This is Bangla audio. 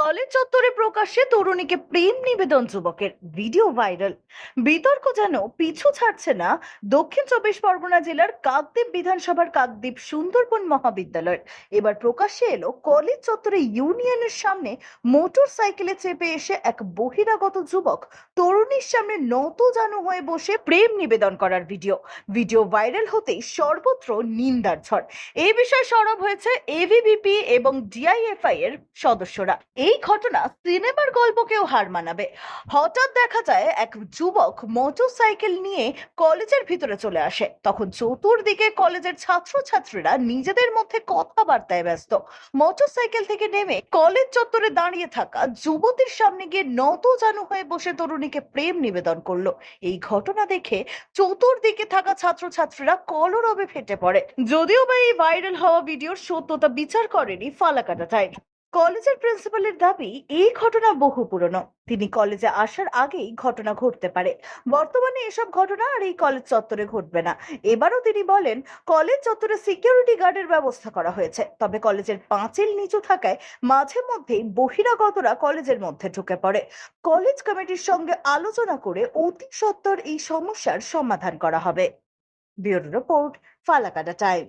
কলেজ চত্বরে প্রকাশ্যে তরুণীকে প্রেম নিবেদন যুবকের ভিডিও ভাইরাল। বিতর্ক যেন পিছু ছাড়ছে না দক্ষিণ চব্বিশ পরগনা জেলার কাকদ্বীপ বিধানসভার কাকদ্বীপ সুন্দরবন মহাবিদ্যালয়ের। এবার প্রকাশ্যে এলো কলেজ চত্বরে ইউনিয়নের সামনে মোটর সাইকেলে চেপে এসে এক বহিরাগত যুবক তরুণীর সামনে নতজানু হয়ে বসে প্রেম নিবেদন করার ভিডিও। ভিডিও ভাইরাল হতেই সর্বত্র নিন্দার ঝড়। এই বিষয়ে সরব হয়েছে এভিবিপি এবং ডিআইএফআই এর সদস্যরা। এই ঘটনা সিনেমার গল্পকেও হার মানাবে। হঠাৎ দেখা যায় এক যুবক মোটরসাইকেল নিয়ে কলেজের ভিতরে চলে আসে, তখন চতুর্দিকে কলেজের ছাত্রছাত্রীরা নিজেদের মধ্যে কথাবার্তায় ব্যস্ত। মোটরসাইকেল থেকে নেমে কলেজ চত্বরে দাঁড়িয়ে থাকা যুবতীর সামনে গিয়ে নতজানু হয়ে বসে তরুণীকে প্রেম নিবেদন করলো। এই ঘটনা দেখে চতুর্দিকে থাকা ছাত্রছাত্রীরা কলরবে ফেটে পড়ে। যদিও বা এই ভাইরাল হওয়া ভিডিওর সত্যতা বিচার করেনি ফালাকাটা টাইম। কলেজের প্রিন্সিপালের দাবি, এই ঘটনা বহু পুরনো। তিনি কলেজে আসার আগেই ঘটনা ঘটতে পারে। বর্তমানে এসব ঘটনা আর এই কলেজ চত্বরে ঘটবে না। এবারও তিনি বলেন, কলেজ চত্বরে সিকিউরিটি গার্ডের ব্যবস্থা করা হয়েছে, তবে কলেজের পাঁচিল নিচু থাকায় মাঝে মধ্যেই বহিরাগতরা কলেজের মধ্যে ঢুকে পড়ে। কলেজ কমিটির সঙ্গে আলোচনা করে অতি সত্বর এই সমস্যার সমাধান করা হবে। Bureau report, Falakata time.